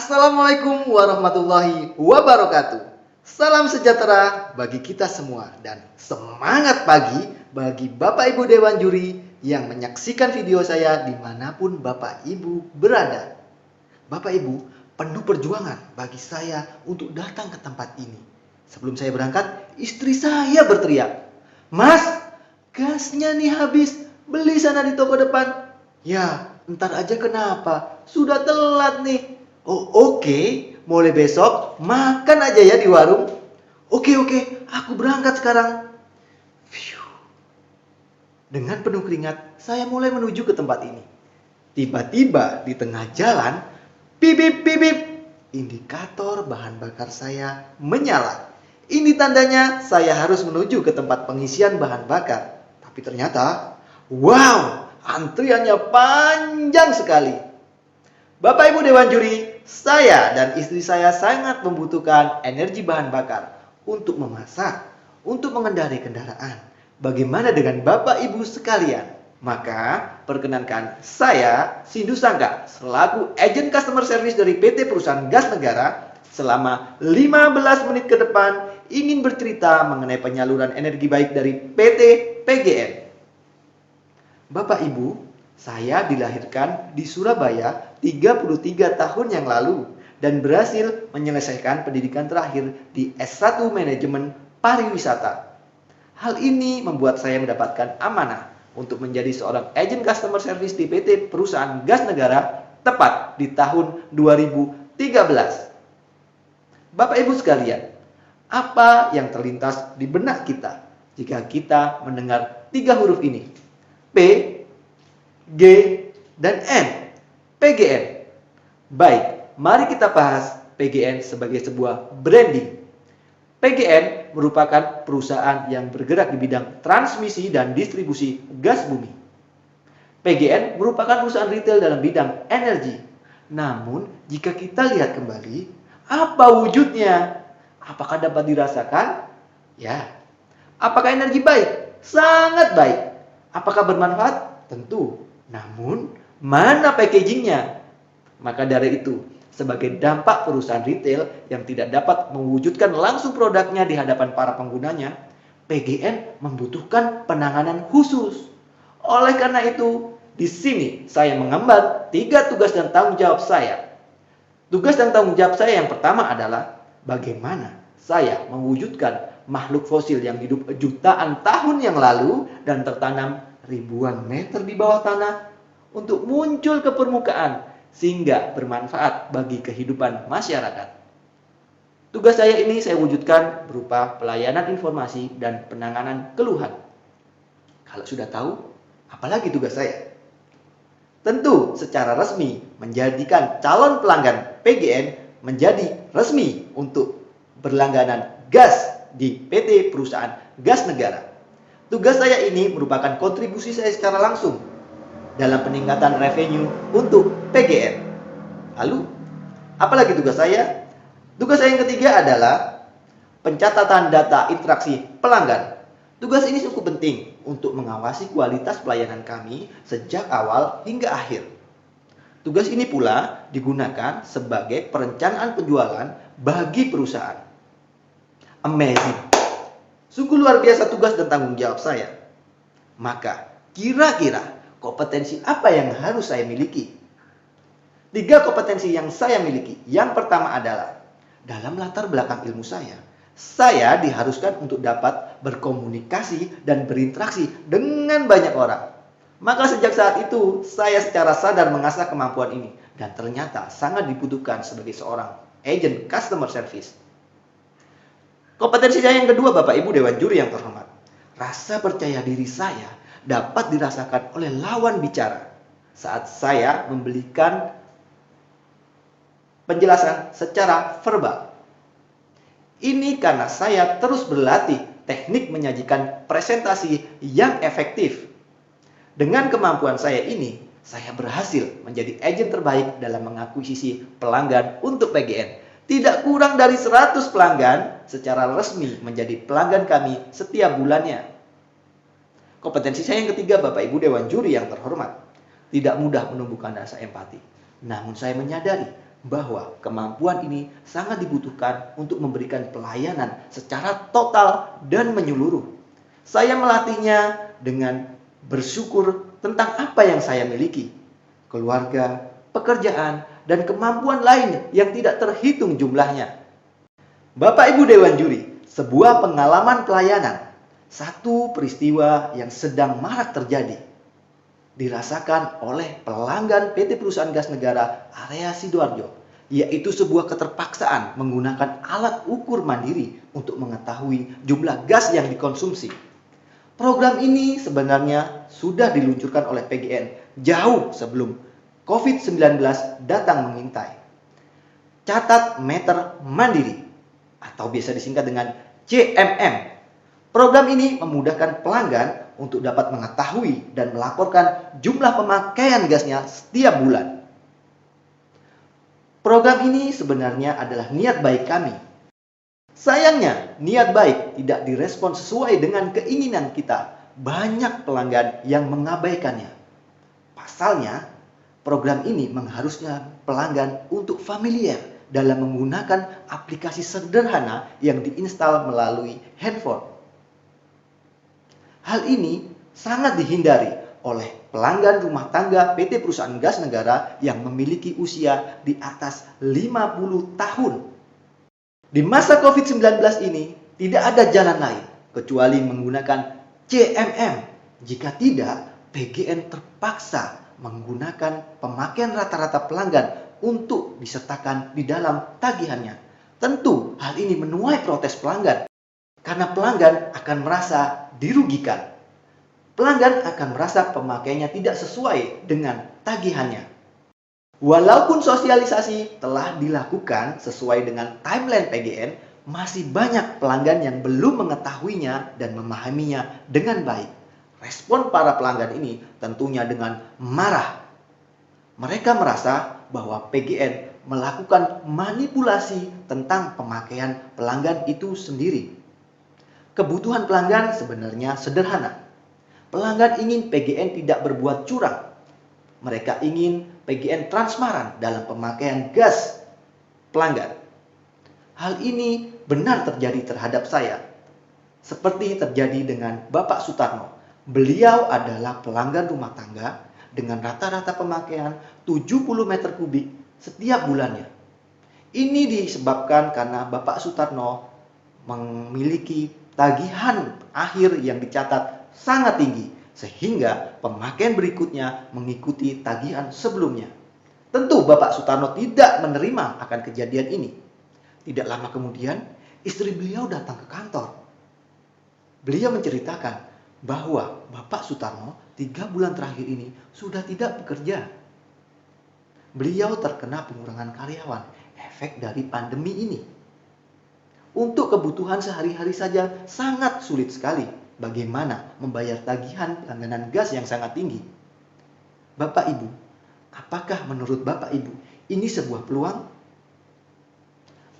Assalamualaikum warahmatullahi wabarakatuh. Salam sejahtera bagi kita semua dan semangat pagi bagi Bapak Ibu Dewan Juri yang menyaksikan video saya dimanapun Bapak Ibu berada. Bapak Ibu, penuh perjuangan bagi saya untuk datang ke tempat ini. Sebelum saya berangkat, istri saya berteriak, "Mas, gasnya nih habis, beli sana di toko depan." Ya, ntar aja kenapa? Sudah telat nih. Oh, oke. Mulai besok makan aja ya di warung. Oke, aku berangkat sekarang. Phew. Dengan penuh keringat, saya mulai menuju ke tempat ini. Tiba-tiba di tengah jalan, bip bip, indikator bahan bakar saya menyala. Ini tandanya saya harus menuju ke tempat pengisian bahan bakar. Tapi ternyata, wow, antriannya panjang sekali. Bapak Ibu Dewan Juri, saya dan istri saya sangat membutuhkan energi bahan bakar untuk memasak, untuk mengendarai kendaraan. Bagaimana dengan Bapak Ibu sekalian? Maka perkenankan saya, Sindu Sangka, selaku agen customer service dari PT Perusahaan Gas Negara, selama 15 menit ke depan ingin bercerita mengenai penyaluran energi baik dari PT PGN. Bapak Ibu, saya dilahirkan di Surabaya 33 tahun yang lalu dan berhasil menyelesaikan pendidikan terakhir di S1 Manajemen Pariwisata. Hal ini membuat saya mendapatkan amanah untuk menjadi seorang agen customer service di PT Perusahaan Gas Negara tepat di tahun 2013. Bapak Ibu sekalian, apa yang terlintas di benak kita jika kita mendengar 3 huruf ini? P, G, dan N. PGN. Baik, mari kita bahas PGN sebagai sebuah branding. PGN merupakan perusahaan yang bergerak di bidang transmisi dan distribusi gas bumi. PGN merupakan perusahaan retail dalam bidang energi. Namun, jika kita lihat kembali, apa wujudnya? Apakah dapat dirasakan? Ya. Apakah energi baik? Sangat baik. Apakah bermanfaat? Tentu. Namun, mana packagingnya? Maka dari itu, sebagai dampak perusahaan retail yang tidak dapat mewujudkan langsung produknya di hadapan para penggunanya, PGN membutuhkan penanganan khusus. Oleh karena itu, di sini saya mengemban 3 tugas dan tanggung jawab saya. Tugas dan tanggung jawab saya yang pertama adalah bagaimana saya mewujudkan makhluk fosil yang hidup jutaan tahun yang lalu dan tertanam ribuan meter di bawah tanah untuk muncul ke permukaan sehingga bermanfaat bagi kehidupan masyarakat. Tugas saya ini saya wujudkan berupa pelayanan informasi dan penanganan keluhan. Kalau sudah tahu, apalagi tugas saya? Tentu secara resmi menjadikan calon pelanggan PGN menjadi resmi untuk berlangganan gas di PT Perusahaan Gas Negara. Tugas saya ini merupakan kontribusi saya secara langsung dalam peningkatan revenue untuk PGN. Lalu, apalagi tugas saya? Tugas saya yang ketiga adalah pencatatan data interaksi pelanggan. Tugas ini cukup penting untuk mengawasi kualitas pelayanan kami sejak awal hingga akhir. Tugas ini pula digunakan sebagai perencanaan penjualan bagi perusahaan. Amazing. Sungguh luar biasa tugas dan tanggung jawab saya. Maka, kira-kira kompetensi apa yang harus saya miliki? 3 kompetensi yang saya miliki. Yang pertama adalah, dalam latar belakang ilmu saya diharuskan untuk dapat berkomunikasi dan berinteraksi dengan banyak orang. Maka sejak saat itu, saya secara sadar mengasah kemampuan ini. Dan ternyata sangat dibutuhkan sebagai seorang agent customer service. Kompetensi saya yang kedua, Bapak Ibu Dewan Juri yang terhormat. Rasa percaya diri saya dapat dirasakan oleh lawan bicara saat saya memberikan penjelasan secara verbal. Ini karena saya terus berlatih teknik menyajikan presentasi yang efektif. Dengan kemampuan saya ini, saya berhasil menjadi agen terbaik dalam mengakuisisi pelanggan untuk PGN. Tidak kurang dari 100 pelanggan secara resmi menjadi pelanggan kami setiap bulannya. Kompetensi saya yang ketiga, Bapak Ibu Dewan Juri yang terhormat. Tidak mudah menumbuhkan rasa empati. Namun saya menyadari bahwa kemampuan ini sangat dibutuhkan untuk memberikan pelayanan secara total dan menyeluruh. Saya melatihnya dengan bersyukur tentang apa yang saya miliki, keluarga, pekerjaan, dan kemampuan lain yang tidak terhitung jumlahnya. Bapak Ibu Dewan Juri, sebuah pengalaman pelayanan, satu peristiwa yang sedang marak terjadi, dirasakan oleh pelanggan PT Perusahaan Gas Negara Area Sidoarjo, yaitu sebuah keterpaksaan menggunakan alat ukur mandiri untuk mengetahui jumlah gas yang dikonsumsi. Program ini sebenarnya sudah diluncurkan oleh PGN jauh sebelum COVID-19 datang mengintai. Catat meter mandiri atau biasa disingkat dengan CMM. Program ini memudahkan pelanggan untuk dapat mengetahui dan melaporkan jumlah pemakaian gasnya setiap bulan. Program ini sebenarnya adalah niat baik kami. Sayangnya, niat baik tidak direspon sesuai dengan keinginan kita. Banyak pelanggan yang mengabaikannya. Pasalnya, program ini mengharuskan pelanggan untuk familiar dalam menggunakan aplikasi sederhana yang diinstal melalui handphone. Hal ini sangat dihindari oleh pelanggan rumah tangga PT Perusahaan Gas Negara yang memiliki usia di atas 50 tahun. Di masa COVID-19 ini, tidak ada jalan lain kecuali menggunakan CMM. Jika tidak, PGN terpaksa menggunakan pemakaian rata-rata pelanggan untuk disertakan di dalam tagihannya. Tentu, hal ini menuai protes pelanggan, karena pelanggan akan merasa dirugikan. Pelanggan akan merasa pemakaiannya tidak sesuai dengan tagihannya. Walaupun sosialisasi telah dilakukan sesuai dengan timeline PGN, masih banyak pelanggan yang belum mengetahuinya dan memahaminya dengan baik. Respon para pelanggan ini tentunya dengan marah. Mereka merasa bahwa PGN melakukan manipulasi tentang pemakaian pelanggan itu sendiri. Kebutuhan pelanggan sebenarnya sederhana. Pelanggan ingin PGN tidak berbuat curang. Mereka ingin PGN transparan dalam pemakaian gas pelanggan. Hal ini benar terjadi terhadap saya. Seperti terjadi dengan Bapak Sutarno. Beliau adalah pelanggan rumah tangga dengan rata-rata pemakaian 70 meter kubik setiap bulannya. Ini disebabkan karena Bapak Sutarno memiliki tagihan akhir yang dicatat sangat tinggi, sehingga pemakaian berikutnya mengikuti tagihan sebelumnya. Tentu Bapak Sutarno tidak menerima akan kejadian ini. Tidak lama kemudian, istri beliau datang ke kantor. Beliau menceritakan bahwa Bapak Sutarno 3 bulan terakhir ini sudah tidak bekerja. Beliau terkena pengurangan karyawan, efek dari pandemi ini. Untuk kebutuhan sehari-hari saja sangat sulit sekali. Bagaimana membayar tagihan langganan gas yang sangat tinggi? Bapak Ibu, apakah menurut Bapak Ibu ini sebuah peluang?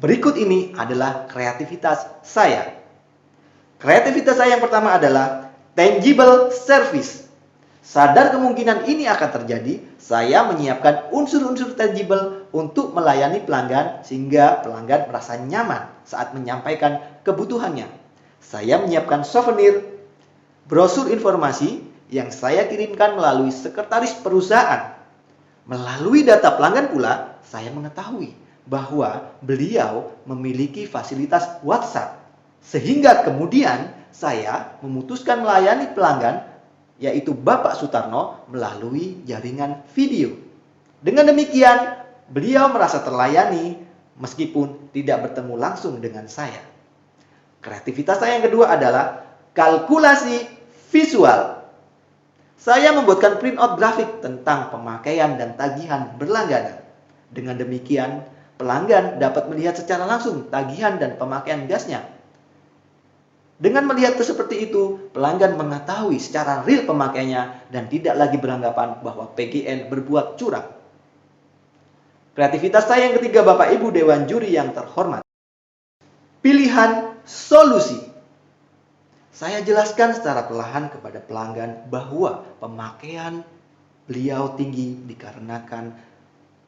Berikut ini adalah kreativitas saya. Kreativitas saya yang pertama adalah tangible service. Sadar kemungkinan ini akan terjadi, saya menyiapkan unsur-unsur tangible untuk melayani pelanggan sehingga pelanggan merasa nyaman saat menyampaikan kebutuhannya. Saya menyiapkan souvenir, brosur informasi yang saya kirimkan melalui sekretaris perusahaan. Melalui data pelanggan pula, saya mengetahui bahwa beliau memiliki fasilitas WhatsApp. Sehingga kemudian saya memutuskan melayani pelanggan, yaitu Bapak Sutarno, melalui jaringan video. Dengan demikian, beliau merasa terlayani meskipun tidak bertemu langsung dengan saya. Kreativitas saya yang kedua adalah kalkulasi visual. Saya membuatkan printout grafik tentang pemakaian dan tagihan berlangganan. Dengan demikian, pelanggan dapat melihat secara langsung tagihan dan pemakaian gasnya. Dengan melihat seperti itu, pelanggan mengetahui secara real pemakaiannya dan tidak lagi beranggapan bahwa PGN berbuat curang. Kreativitas saya yang ketiga, Bapak Ibu Dewan Juri yang terhormat. Pilihan solusi. Saya jelaskan secara perlahan kepada pelanggan bahwa pemakaian beliau tinggi dikarenakan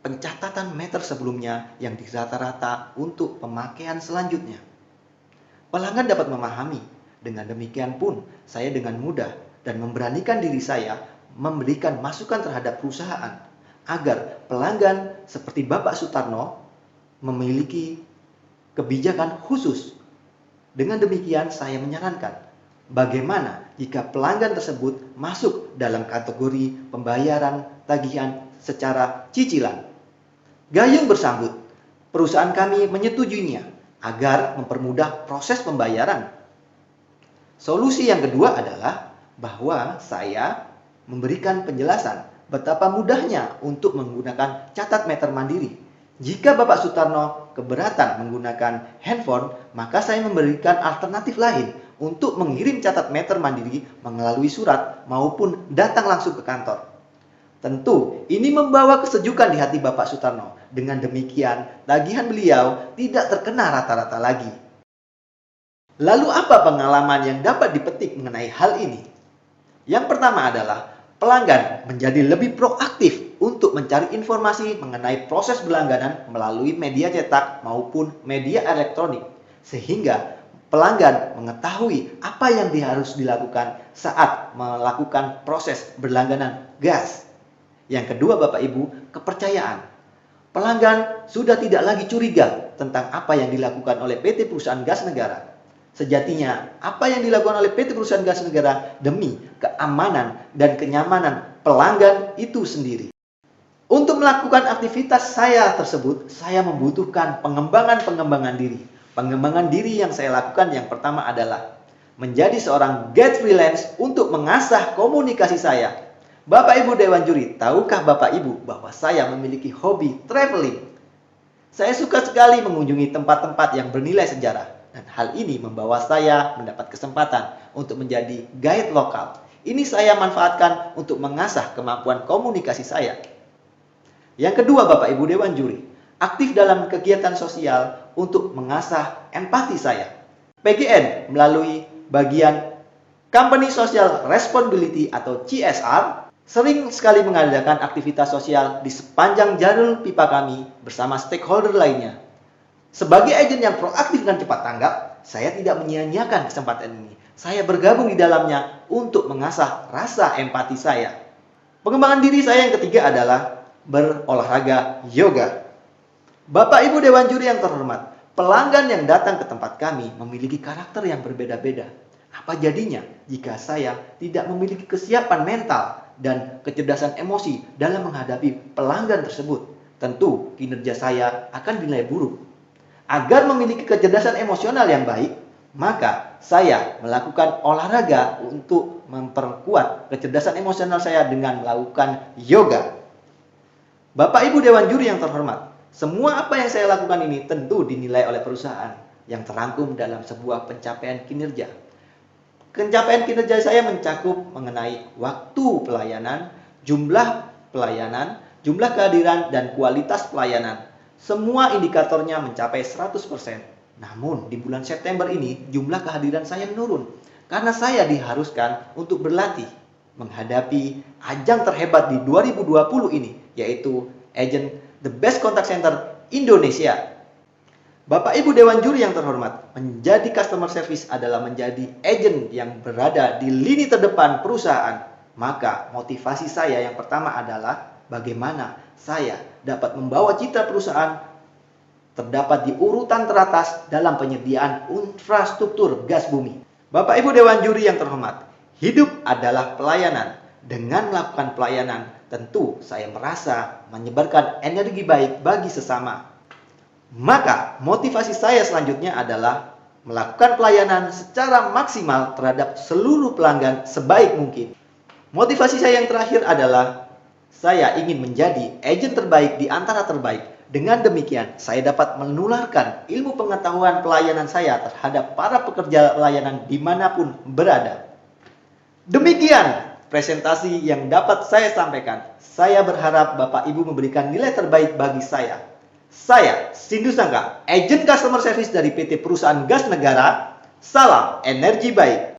pencatatan meter sebelumnya yang di rata-rata untuk pemakaian selanjutnya. Pelanggan dapat memahami. Dengan demikian pun, saya dengan mudah dan memberanikan diri saya memberikan masukan terhadap perusahaan agar pelanggan seperti Bapak Sutarno memiliki kebijakan khusus. Dengan demikian, saya menyarankan bagaimana jika pelanggan tersebut masuk dalam kategori pembayaran tagihan secara cicilan. Gayung bersambut, perusahaan kami menyetujuinya agar mempermudah proses pembayaran. Solusi yang kedua adalah bahwa saya memberikan penjelasan betapa mudahnya untuk menggunakan catat meter mandiri. Jika Bapak Sutarno keberatan menggunakan handphone, maka saya memberikan alternatif lain untuk mengirim catat meter mandiri melalui surat maupun datang langsung ke kantor. Tentu, ini membawa kesejukan di hati Bapak Sutarno. Dengan demikian, tagihan beliau tidak terkena rata-rata lagi. Lalu apa pengalaman yang dapat dipetik mengenai hal ini? Yang pertama adalah pelanggan menjadi lebih proaktif untuk mencari informasi mengenai proses berlangganan melalui media cetak maupun media elektronik. Sehingga pelanggan mengetahui apa yang harus dilakukan saat melakukan proses berlangganan gas. Yang kedua Bapak Ibu, kepercayaan. Pelanggan sudah tidak lagi curiga tentang apa yang dilakukan oleh PT Perusahaan Gas Negara. Sejatinya, apa yang dilakukan oleh PT Perusahaan Gas Negara demi keamanan dan kenyamanan pelanggan itu sendiri. Untuk melakukan aktivitas saya tersebut, saya membutuhkan pengembangan diri. Pengembangan diri yang saya lakukan yang pertama adalah menjadi seorang get freelance untuk mengasah komunikasi saya. Bapak Ibu Dewan Juri, tahukah Bapak Ibu bahwa saya memiliki hobi traveling? Saya suka sekali mengunjungi tempat-tempat yang bernilai sejarah. Dan hal ini membawa saya mendapat kesempatan untuk menjadi guide lokal. Ini saya manfaatkan untuk mengasah kemampuan komunikasi saya. Yang kedua Bapak Ibu Dewan Juri, aktif dalam kegiatan sosial untuk mengasah empati saya. PGN melalui bagian Company Social Responsibility atau CSR sering sekali mengadakan aktivitas sosial di sepanjang jalur pipa kami bersama stakeholder lainnya. Sebagai agen yang proaktif dan cepat tanggap, saya tidak menyia-nyiakan kesempatan ini. Saya bergabung di dalamnya untuk mengasah rasa empati saya. Pengembangan diri saya yang ketiga adalah berolahraga yoga. Bapak Ibu Dewan Juri yang terhormat, pelanggan yang datang ke tempat kami memiliki karakter yang berbeda-beda. Apa jadinya jika saya tidak memiliki kesiapan mental dan kecerdasan emosi dalam menghadapi pelanggan tersebut? Tentu kinerja saya akan dinilai buruk. Agar memiliki kecerdasan emosional yang baik, maka saya melakukan olahraga untuk memperkuat kecerdasan emosional saya dengan melakukan yoga. Bapak Ibu Dewan Juri yang terhormat, semua apa yang saya lakukan ini tentu dinilai oleh perusahaan yang terangkum dalam sebuah pencapaian kinerja. Pencapaian kinerja saya mencakup mengenai waktu pelayanan, jumlah pelayanan, jumlah kehadiran, dan kualitas pelayanan. Semua indikatornya mencapai 100%. Namun di bulan September ini jumlah kehadiran saya menurun karena saya diharuskan untuk berlatih menghadapi ajang terhebat di 2020 ini, yaitu Agent The Best Contact Center Indonesia. Bapak Ibu Dewan Juri yang terhormat, menjadi customer service adalah menjadi agent yang berada di lini terdepan perusahaan. Maka motivasi saya yang pertama adalah bagaimana saya dapat membawa citra perusahaan terdapat di urutan teratas dalam penyediaan infrastruktur gas bumi. Bapak Ibu Dewan Juri yang terhormat, hidup adalah pelayanan. Dengan melakukan pelayanan, tentu saya merasa menyebarkan energi baik bagi sesama. Maka motivasi saya selanjutnya adalah melakukan pelayanan secara maksimal terhadap seluruh pelanggan sebaik mungkin. Motivasi saya yang terakhir adalah saya ingin menjadi agen terbaik di antara terbaik. Dengan demikian, saya dapat menularkan ilmu pengetahuan pelayanan saya terhadap para pekerja pelayanan dimanapun berada. Demikian presentasi yang dapat saya sampaikan. Saya berharap Bapak Ibu memberikan nilai terbaik bagi saya. Saya, Sindu Sangka, agen customer service dari PT Perusahaan Gas Negara. Salam energi baik.